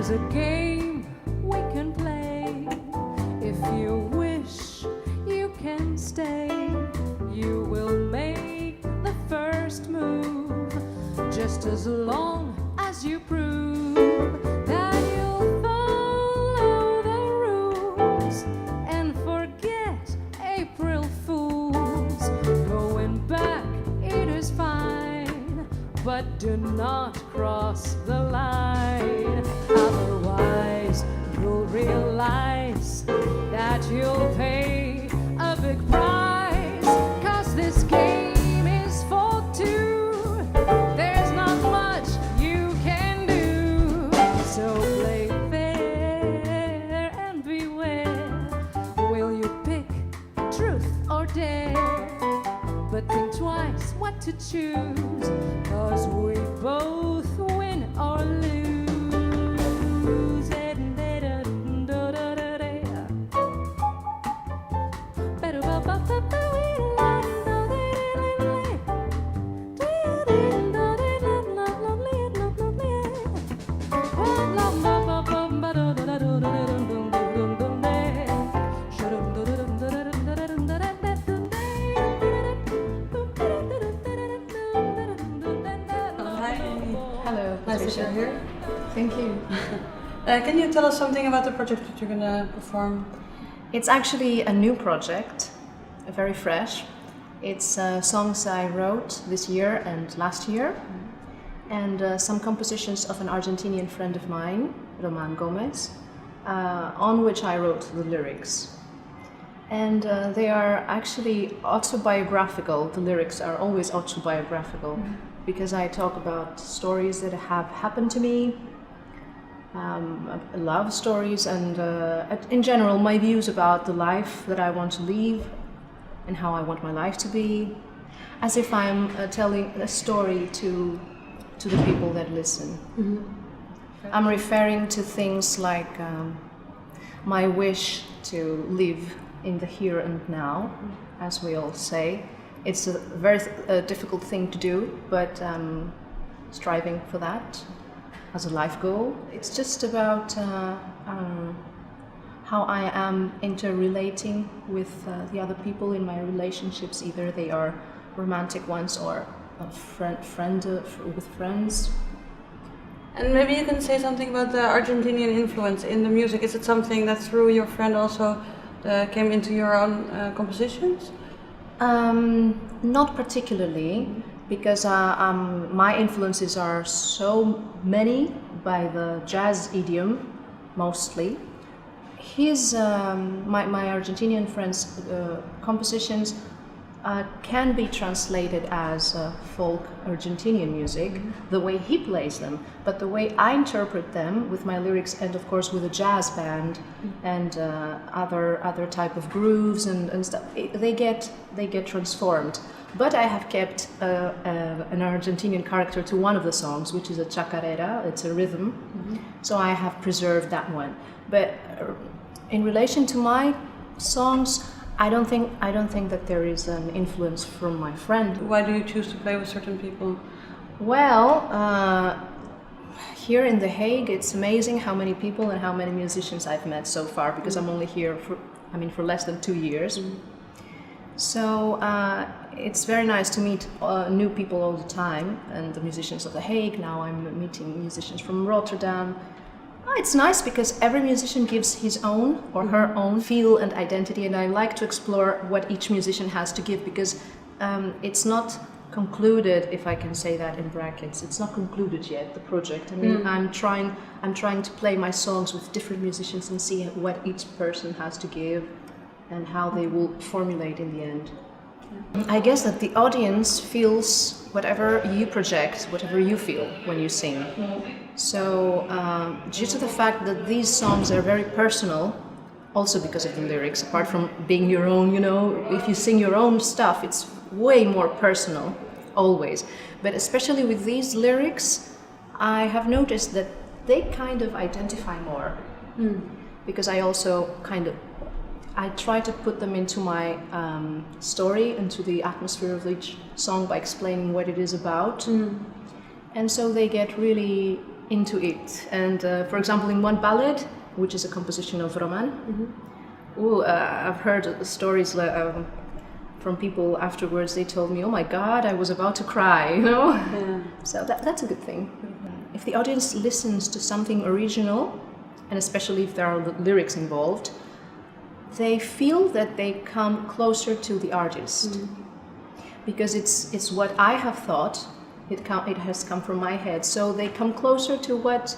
There's a game we can play. If you wish, you can stay. You will make the first move, just as long as you prove that you'll follow the rules and forget April Fools. Going back, it is fine, but do not cross the line. Otherwise, you'll realize that you'll pay a big price. 'Cause this game is for two. There's not much you can do. So play fair and beware. Will you pick truth or dare? But think twice what to choose, 'cause we both win or lose. Hello, Nice that you're here. Thank you. Can you tell us something about the project that you're going to perform? It's actually a new project, very fresh. It's songs I wrote this year and last year, and some compositions of an Argentinian friend of mine, Roman Gomez, on which I wrote the lyrics. And they are actually autobiographical. The lyrics are always autobiographical, because I talk about stories that have happened to me, love stories, and in general my views about the life that I want to live and how I want my life to be, as if I'm telling a story to the people that listen. Mm-hmm. I'm referring to things like my wish to live in the here and now, as we all say. It's a very difficult thing to do, but striving for that as a life goal. It's just about how I am interrelating with the other people in my relationships, either they are romantic ones or with friends. And maybe you can say something about the Argentinian influence in the music. Is it something that through your friend also came into your own compositions? Not particularly, because my influences are so many by the jazz idiom, mostly. My Argentinian friend's compositions can be translated as folk Argentinian music, the way he plays them, but the way I interpret them with my lyrics, and of course with a jazz band and other type of grooves and stuff, they get transformed. But I have kept an Argentinian character to one of the songs, which is a chacarera. It's a rhythm, so I have preserved that one. But in relation to my songs, I don't think that there is an influence from my friend. Why do you choose to play with certain people? Well, here in The Hague, it's amazing how many people and how many musicians I've met so far, because I'm only here for less than 2 years. So it's very nice to meet new people all the time, and the musicians of The Hague. Now I'm meeting musicians from Rotterdam. It's nice because every musician gives his own or her own feel and identity, and I like to explore what each musician has to give, because it's not concluded, if I can say that in brackets. It's not concluded yet, the project. I mean, I'm trying to play my songs with different musicians and see what each person has to give and how they will formulate in the end. I guess that the audience feels whatever you project, whatever you feel when you sing. So, due to the fact that these songs are very personal, also because of the lyrics, apart from being your own, if you sing your own stuff, it's way more personal, always. But especially with these lyrics, I have noticed that they kind of identify more. Because I also I try to put them into my story, into the atmosphere of each song by explaining what it is about. And so they get really into it. And for example, in one ballad, which is a composition of Roman, I've heard stories from people afterwards. They told me, "Oh my God, I was about to cry," you know. Yeah. So that's a good thing. If the audience listens to something original, and especially if there are lyrics involved, they feel that they come closer to the artist. Because it's what I have thought, it has come from my head, so they come closer to what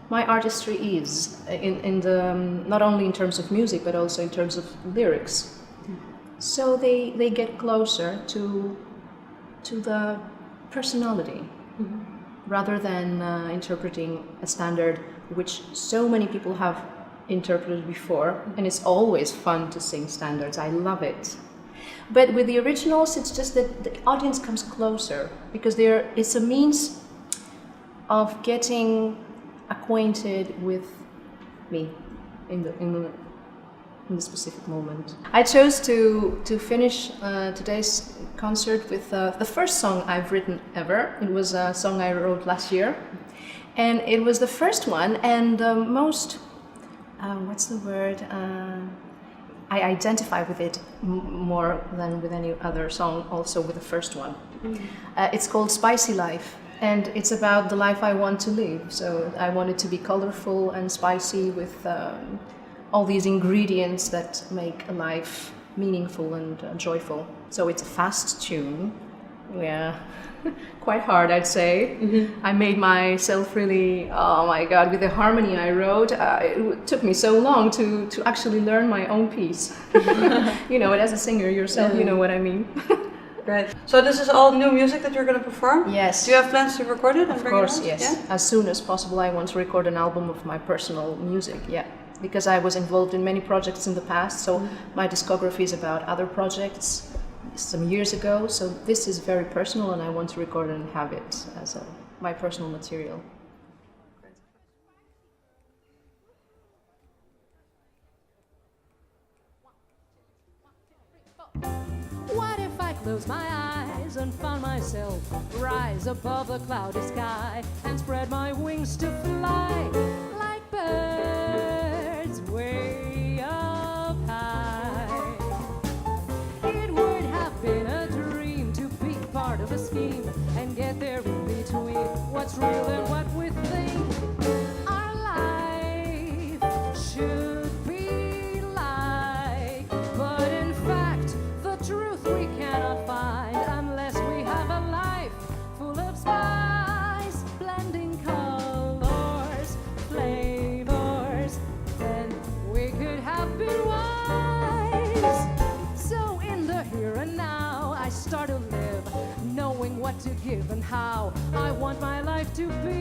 my artistry is, in the not only in terms of music but also in terms of lyrics. So they get closer to the personality, rather than interpreting a standard which so many people have interpreted before, and it's always fun to sing standards. I love it. But with the originals, it's just that the audience comes closer because it's a means of getting acquainted with me in the specific moment. I chose to finish today's concert with the first song I've written ever. It was a song I wrote last year, and it was the first one and the most what's the word? I identify with it more than with any other song, also with the first one. It's called Spicy Life, and it's about the life I want to live. So I want it to be colorful and spicy with all these ingredients that make a life meaningful and joyful. So it's a fast tune. Yeah. Quite hard, I'd say. I made myself really, oh my God, with the harmony I wrote, it took me so long to actually learn my own piece. You know, as a singer yourself, you know what I mean. Right. So this is all new music that you're going to perform? Yes. Do you have plans to record it? Of course, yes. Yeah? As soon as possible, I want to record an album of my personal music, yeah. Because I was involved in many projects in the past, so my discography is about other projects some years ago, so this is very personal and I want to record and have it as my personal material. What if I close my eyes and found myself rise above the cloudy sky and spread my wings to fly like birds way up high? It would have been a dream to be part of a scheme and get there in between what's real and what we think. Our life should be like, but in fact, the truth we cannot find unless we have a life full of spice, blending colors, flavors. Then we could have been wise. So in the here and now, I start to live, knowing what to give and how I want my life to be.